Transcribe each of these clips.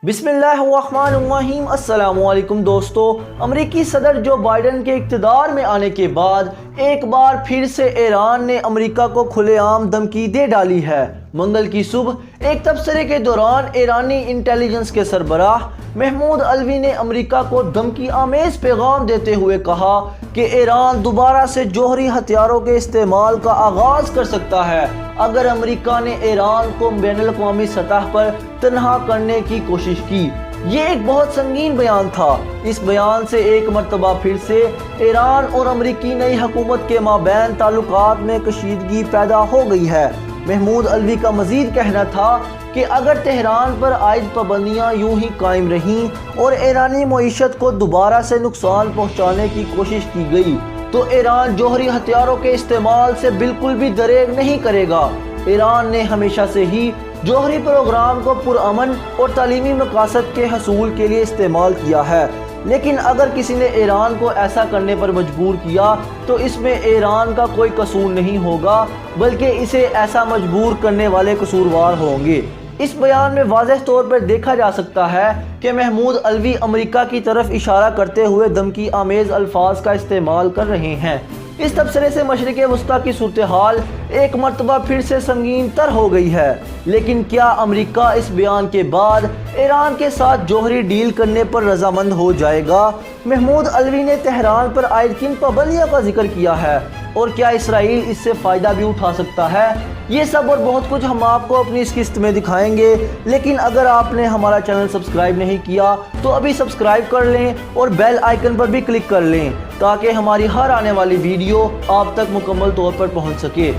بسم اللہ الرحمن الرحیم۔ السلام علیکم دوستو۔ امریکی صدر جو بائیڈن کے اقتدار میں آنے کے بعد ایک بار پھر سے ایران نے امریکہ کو کھلے عام دھمکی دے ڈالی ہے۔ منگل کی صبح ایک تبصرے کے دوران ایرانی انٹیلیجنس کے سربراہ محمود علوی نے امریکہ کو دھمکی آمیز پیغام دیتے ہوئے کہا کہ ایران دوبارہ سے جوہری ہتھیاروں کے استعمال کا آغاز کر سکتا ہے اگر امریکہ نے ایران کو بین الاقوامی سطح پر تنہا کرنے کی کوشش کی۔ یہ ایک بہت سنگین بیان تھا۔ اس بیان سے ایک مرتبہ پھر سے ایران اور امریکی نئی حکومت کے مابین تعلقات میں کشیدگی پیدا ہو گئی ہے۔ محمود علوی کا مزید کہنا تھا کہ اگر تہران پر عائد پابندیاں یوں ہی قائم رہیں اور ایرانی معیشت کو دوبارہ سے نقصان پہنچانے کی کوشش کی گئی تو ایران جوہری ہتھیاروں کے استعمال سے بالکل بھی دریغ نہیں کرے گا۔ ایران نے ہمیشہ سے ہی جوہری پروگرام کو پرامن اور تعلیمی مقاصد کے حصول کے لیے استعمال کیا ہے، لیکن اگر کسی نے ایران کو ایسا کرنے پر مجبور کیا تو اس میں ایران کا کوئی قصور نہیں ہوگا بلکہ اسے ایسا مجبور کرنے والے قصوروار ہوں گے۔ اس بیان میں واضح طور پر دیکھا جا سکتا ہے کہ محمود علوی امریکہ کی طرف اشارہ کرتے ہوئے دھمکی آمیز الفاظ کا استعمال کر رہے ہیں۔ اس تبصرے سے مشرق وسطیٰ کی صورتحال ایک مرتبہ پھر سے سنگین تر ہو گئی ہے۔ لیکن کیا امریکہ اس بیان کے بعد ایران کے ساتھ جوہری ڈیل کرنے پر رضامند ہو جائے گا؟ محمود علوی نے تہران پر عائد کن پابندیوں کا ذکر کیا ہے اور کیا اسرائیل اس سے فائدہ بھی اٹھا سکتا ہے؟ یہ سب اور بہت کچھ ہم آپ کو اپنی اس قسط میں دکھائیں گے، لیکن اگر آپ نے ہمارا چینل سبسکرائب نہیں کیا تو ابھی سبسکرائب کر لیں اور بیل آئیکن پر بھی کلک کر لیں تاکہ ہماری ہر آنے والی ویڈیو آپ تک مکمل طور پر پہنچ سکے۔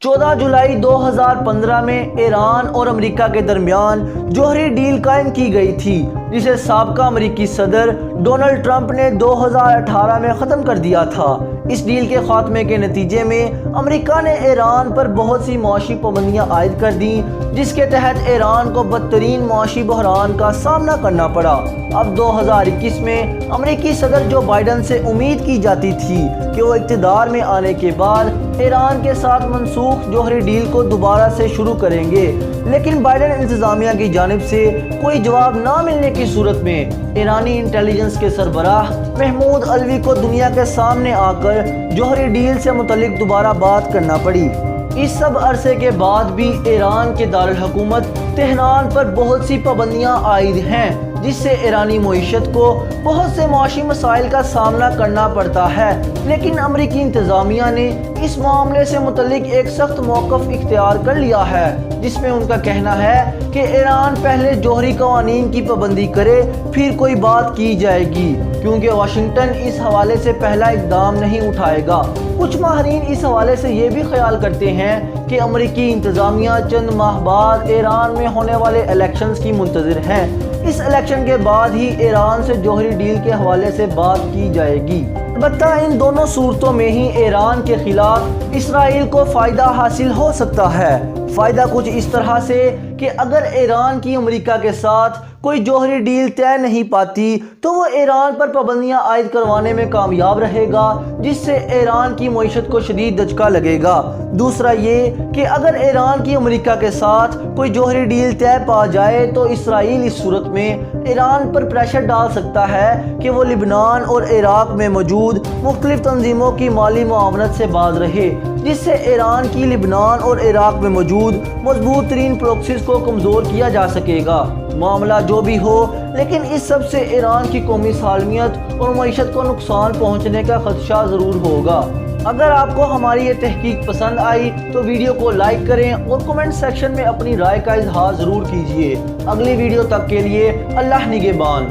14 جولائی 2015 میں ایران اور امریکہ کے درمیان جوہری ڈیل قائم کی گئی تھی جسے سابقہ امریکی صدر ڈونلڈ ٹرمپ نے 2018 میں ختم کر دیا تھا۔ اس ڈیل کے خاتمے کے نتیجے میں امریکہ نے ایران پر بہت سی معاشی پابندیاں عائد کر دیں جس کے تحت ایران کو بدترین معاشی بحران کا سامنا کرنا پڑا۔ اب 2021 میں امریکی صدر جو بائیڈن سے امید کی جاتی تھی کہ وہ اقتدار میں آنے کے بعد ایران کے ساتھ منسوخ جوہری ڈیل کو دوبارہ سے شروع کریں گے، لیکن بائیڈن انتظامیہ کی جانب سے کوئی جواب نہ ملنے کی صورت میں ایرانی انٹیلیجنس کے سربراہ محمود علوی کو دنیا کے سامنے آ کر جوہری ڈیل سے متعلق دوبارہ بات کرنا پڑی۔ اس سب عرصے کے بعد بھی ایران کے دارالحکومت تہران پر بہت سی پابندیاں عائد ہیں جس سے ایرانی معیشت کو بہت سے معاشی مسائل کا سامنا کرنا پڑتا ہے، لیکن امریکی انتظامیہ نے اس معاملے سے متعلق ایک سخت موقف اختیار کر لیا ہے جس میں ان کا کہنا ہے کہ ایران پہلے جوہری قوانین کی پابندی کرے پھر کوئی بات کی جائے گی، کیونکہ واشنگٹن اس حوالے سے پہلا اقدام نہیں اٹھائے گا۔ کچھ ماہرین اس حوالے سے یہ بھی خیال کرتے ہیں کہ امریکی انتظامیہ چند ماہ بعد ایران میں ہونے والے الیکشنز کی منتظر ہیں۔ اس الیکشن کے بعد ہی ایران سے جوہری ڈیل کے حوالے سے بات کی جائے گی۔ البتہ ان دونوں صورتوں میں ہی ایران کے خلاف اسرائیل کو فائدہ حاصل ہو سکتا ہے۔ فائدہ کچھ اس طرح سے کہ اگر ایران کی امریکہ کے ساتھ کوئی جوہری ڈیل طے نہیں پاتی تو وہ ایران پر پابندیاں عائد کروانے میں کامیاب رہے گا جس سے ایران کی معیشت کو شدید دھچکا لگے گا۔ دوسرا یہ کہ اگر ایران کی امریکہ کے ساتھ کوئی جوہری ڈیل طے پا جائے تو اسرائیل اس صورت میں ایران پر پریشر ڈال سکتا ہے کہ وہ لبنان اور عراق میں موجود مختلف تنظیموں کی مالی معاونت سے باز رہے، جس سے ایران کی لبنان اور عراق میں موجود مضبوط ترین پروکسیز کو کمزور کیا جا سکے گا۔ معاملہ جو بھی ہو، لیکن اس سب سے ایران کی قومی سالمیت اور معیشت کو نقصان پہنچنے کا خدشہ ضرور ہوگا۔ اگر آپ کو ہماری یہ تحقیق پسند آئی تو ویڈیو کو لائک کریں اور کمنٹ سیکشن میں اپنی رائے کا اظہار ضرور کیجیے۔ اگلی ویڈیو تک کے لیے اللہ نگہبان۔